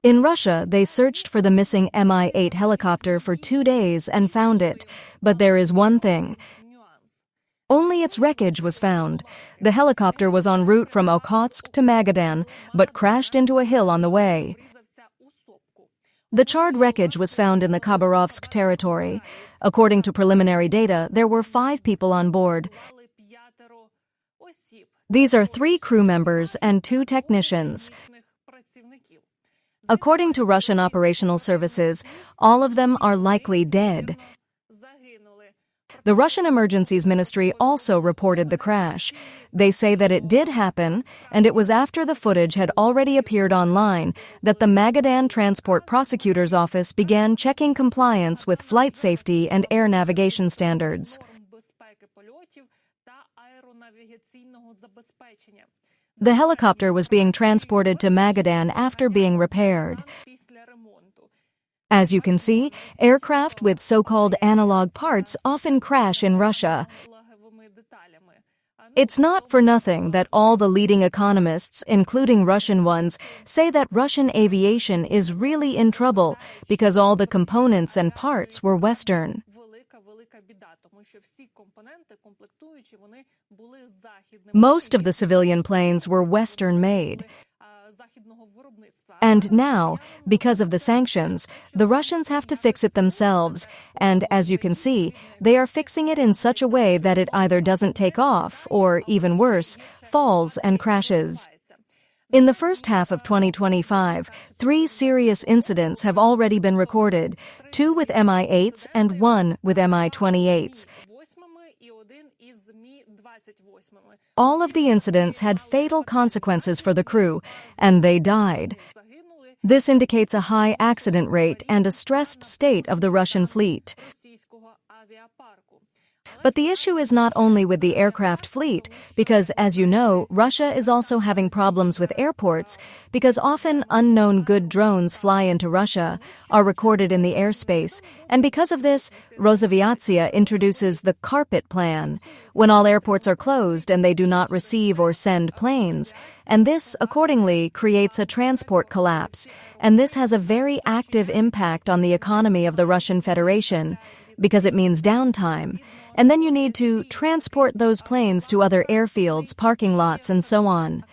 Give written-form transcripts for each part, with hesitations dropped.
In Russia, they searched for the missing Mi-8 helicopter for 2 days and found it. But there is one thing. Only its wreckage was found. The helicopter was en route from Okhotsk to Magadan, but crashed into a hill on the way. The charred wreckage was found in the Khabarovsk territory. According to preliminary data, there were 5 people on board. These are 3 crew members and 2 technicians. According to Russian operational services, all of them are likely dead. The Russian Emergencies Ministry also reported the crash. They say that it did happen, and it was after the footage had already appeared online that the Magadan Transport Prosecutor's Office began checking compliance with flight safety and air navigation standards. The helicopter was being transported to Magadan after being repaired. As you can see, aircraft with so-called analog parts often crash in Russia. It's not for nothing that all the leading economists, including Russian ones, say that Russian aviation is really in trouble because all the components and parts were Western. Most of the civilian planes were Western-made. And now, because of the sanctions, the Russians have to fix it themselves, and as you can see, they are fixing it in such a way that it either doesn't take off or, even worse, falls and crashes. In the first half of 2025, 3 serious incidents have already been recorded, 2 with Mi-8s and 1 with Mi-28s. All of the incidents had fatal consequences for the crew, and they died. This indicates a high accident rate and a stressed state of the Russian fleet. But the issue is not only with the aircraft fleet, because, as you know, Russia is also having problems with airports, because often unknown good drones fly into Russia, are recorded in the airspace, and because of this, Rosaviatsia introduces the carpet plan, when all airports are closed and they do not receive or send planes, and this, accordingly, creates a transport collapse, and this has a very active impact on the economy of the Russian Federation, because it means downtime, and then you need to transport those planes to other airfields, parking lots, and so on.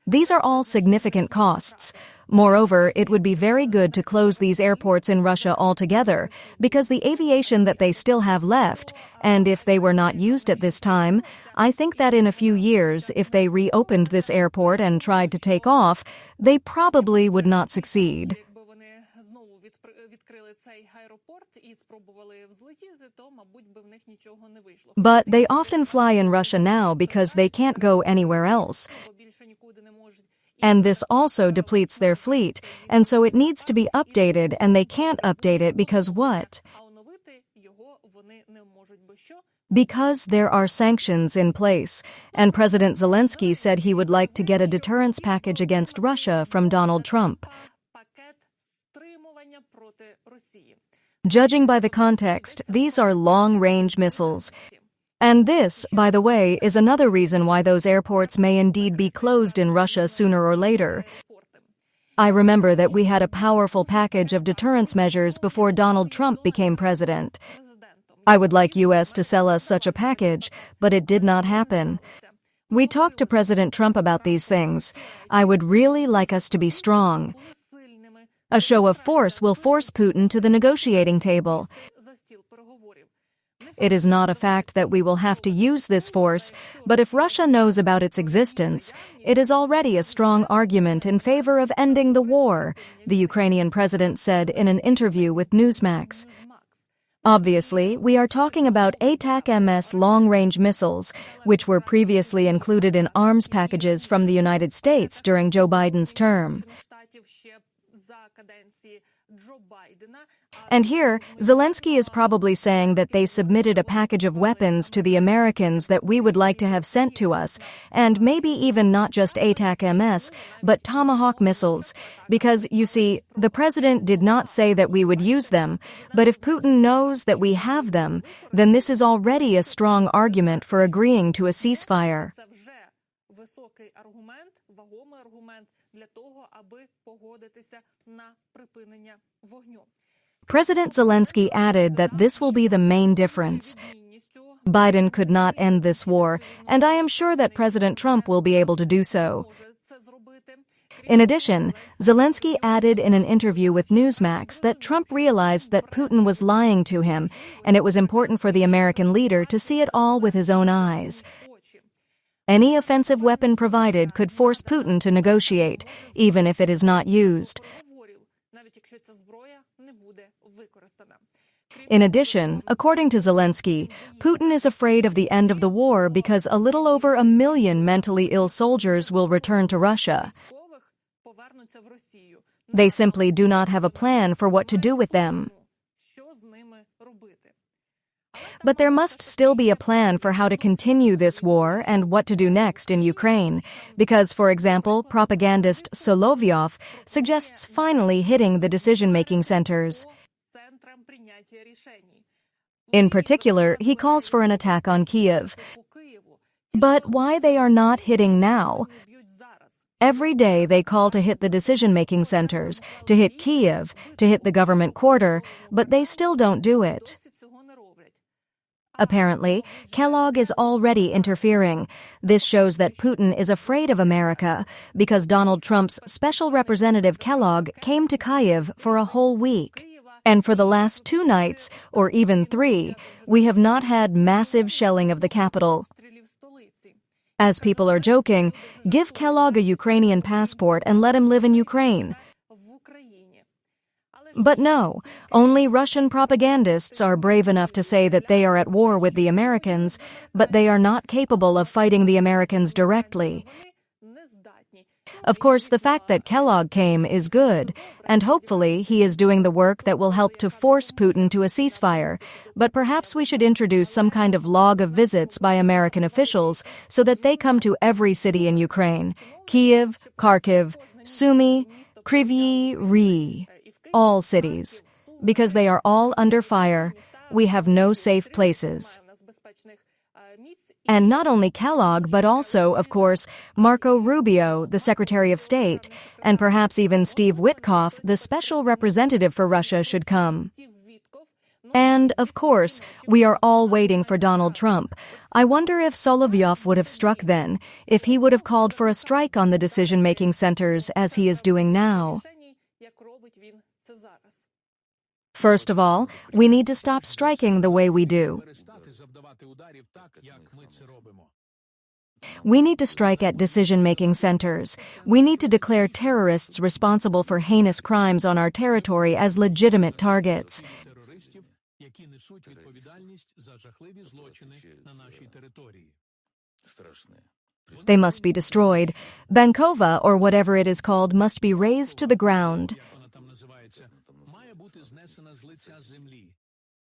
These are all significant costs. Moreover, it would be very good to close these airports in Russia altogether, because the aviation that they still have left, and if they were not used at this time, I think that in a few years, if they reopened this airport and tried to take off, they probably would not succeed. But they often fly in Russia now because they can't go anywhere else. And this also depletes their fleet, and so it needs to be updated, and they can't update it because what? Because there are sanctions in place, and President Zelensky said he would like to get a deterrence package against Russia from Donald Trump. Judging by the context, these are long-range missiles. And this, by the way, is another reason why those airports may indeed be closed in Russia sooner or later. I remember that we had a powerful package of deterrence measures before Donald Trump became president. I would like U.S. to sell us such a package, but it did not happen. We talked to President Trump about these things. I would really like us to be strong. A show of force will force Putin to the negotiating table. It is not a fact that we will have to use this force, but if Russia knows about its existence, it is already a strong argument in favor of ending the war, the Ukrainian president said in an interview with Newsmax. Obviously, we are talking about ATAC-MS long-range missiles, which were previously included in arms packages from the United States during Joe Biden's term. And here, Zelensky is probably saying that they submitted a package of weapons to the Americans that we would like to have sent to us, and maybe even not just ATAC-MS, but Tomahawk missiles. Because, you see, the president did not say that we would use them, but if Putin knows that we have them, then this is already a strong argument for agreeing to a ceasefire. President Zelensky added that this will be the main difference. Biden could not end this war, and I am sure that President Trump will be able to do so. In addition, Zelensky added in an interview with Newsmax that Trump realized that Putin was lying to him, and it was important for the American leader to see it all with his own eyes. Any offensive weapon provided could force Putin to negotiate, even if it is not used. In addition, according to Zelensky, Putin is afraid of the end of the war because a little over 1 million mentally ill soldiers will return to Russia. They simply do not have a plan for what to do with them. But there must still be a plan for how to continue this war and what to do next in Ukraine, because, for example, propagandist Solovyov suggests finally hitting the decision-making centers. In particular, he calls for an attack on Kyiv. But why they are not hitting now? Every day they call to hit the decision-making centers, to hit Kyiv, to hit the government quarter, but they still don't do it. Apparently, Kellogg is already interfering. This shows that Putin is afraid of America because Donald Trump's special representative Kellogg came to Kyiv for a whole week. And for the last 2 nights, or even 3, we have not had massive shelling of the capital. As people are joking, give Kellogg a Ukrainian passport and let him live in Ukraine. But no, only Russian propagandists are brave enough to say that they are at war with the Americans, but they are not capable of fighting the Americans directly. Of course, the fact that Kellogg came is good, and hopefully he is doing the work that will help to force Putin to a ceasefire. But perhaps we should introduce some kind of log of visits by American officials so that they come to every city in Ukraine: Kyiv, Kharkiv, Sumy, Kryvyi Rih. All cities. Because they are all under fire, we have no safe places. And not only Kellogg, but also, of course, Marco Rubio, the Secretary of State, and perhaps even Steve Witkoff, the Special Representative for Russia, should come. And, of course, we are all waiting for Donald Trump. I wonder if Solovyov would have struck then, if he would have called for a strike on the decision-making centers as he is doing now. First of all, we need to stop striking the way we do. We need to strike at decision-making centers. We need to declare terrorists responsible for heinous crimes on our territory as legitimate targets. They must be destroyed. Bankova, or whatever it is called, must be razed to the ground.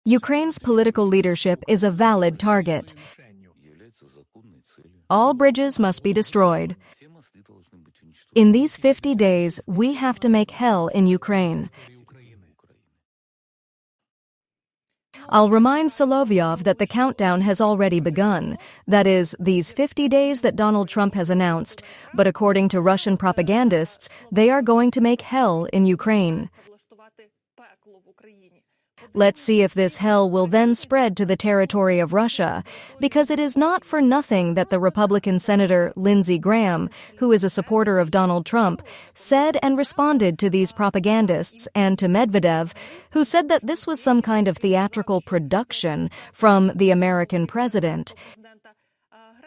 Ukraine's political leadership is a valid target. All bridges must be destroyed. In these 50 days, we have to make hell in Ukraine. I'll remind Solovyov that the countdown has already begun. That is, these 50 days that Donald Trump has announced. But according to Russian propagandists, they are going to make hell in Ukraine. Let's see if this hell will then spread to the territory of Russia, because it is not for nothing that the Republican Senator Lindsey Graham, who is a supporter of Donald Trump, said and responded to these propagandists and to Medvedev, who said that this was some kind of theatrical production from the American president.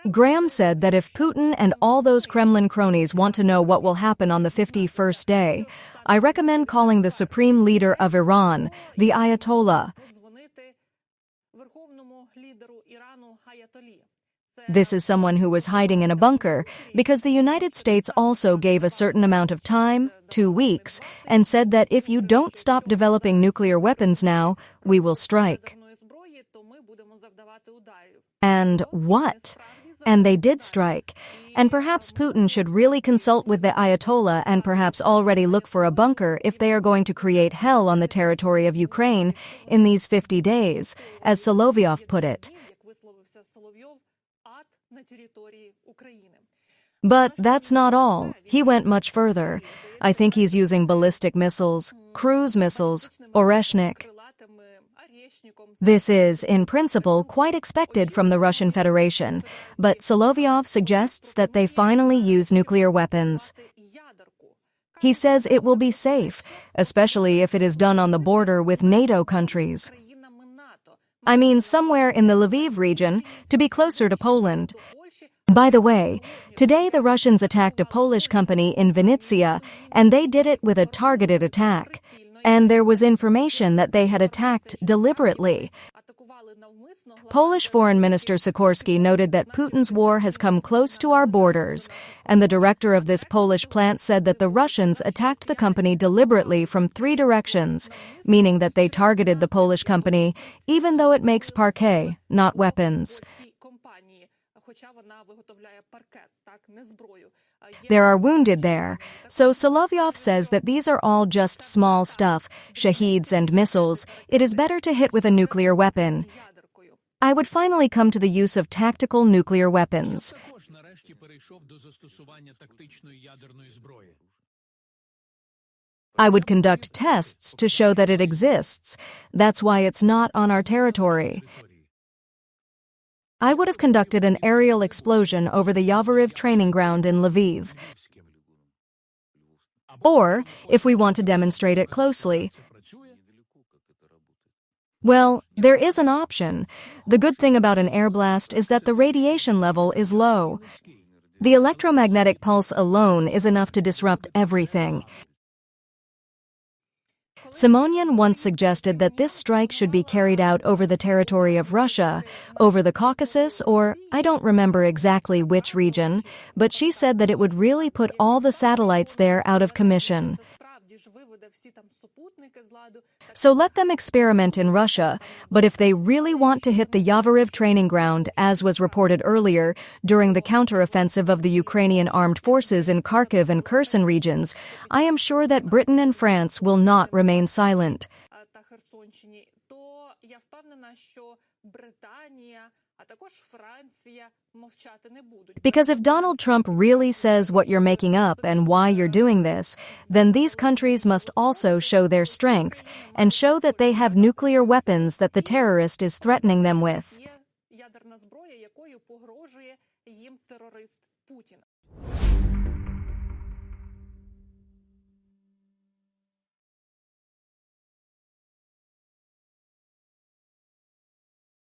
Graham said that if Putin and all those Kremlin cronies want to know what will happen on the 51st day, I recommend calling the supreme leader of Iran, the Ayatollah. This is someone who was hiding in a bunker because the United States also gave a certain amount of time, 2 weeks, and said that if you don't stop developing nuclear weapons now, we will strike. And what? And they did strike. And perhaps Putin should really consult with the Ayatollah and perhaps already look for a bunker if they are going to create hell on the territory of Ukraine in these 50 days, as Solovyov put it. But that's not all. He went much further. I think he's using ballistic missiles, cruise missiles, Oreshnik. This is, in principle, quite expected from the Russian Federation, but Solovyov suggests that they finally use nuclear weapons. He says it will be safe, especially if it is done on the border with NATO countries. I mean, somewhere in the Lviv region, to be closer to Poland. By the way, today the Russians attacked a Polish company in Vinnytsia, and they did it with a targeted attack. And there was information that they had attacked deliberately. Polish Foreign Minister Sikorski noted that Putin's war has come close to our borders, and the director of this Polish plant said that the Russians attacked the company deliberately from 3 directions, meaning that they targeted the Polish company, even though it makes parquet, not weapons. There are wounded there, so Solovyov says that these are all just small stuff, shaheeds and missiles. It is better to hit with a nuclear weapon. I would finally come to the use of tactical nuclear weapons. I would conduct tests to show that it exists. That's why it's not on our territory. I would have conducted an aerial explosion over the Yavoriv training ground in Lviv. Or, if we want to demonstrate it closely, well, there is an option. The good thing about an air blast is that the radiation level is low. The electromagnetic pulse alone is enough to disrupt everything. Simonian once suggested that this strike should be carried out over the territory of Russia, over the Caucasus, or I don't remember exactly which region, but she said that it would really put all the satellites there out of commission. So let them experiment in Russia, but if they really want to hit the Yavoriv training ground, as was reported earlier, during the counteroffensive of the Ukrainian armed forces in Kharkiv and Kherson regions, I am sure that Britain and France will not remain silent. Because if Donald Trump really says what you're making up and why you're doing this, then these countries must also show their strength and show that they have nuclear weapons that the terrorist is threatening them with.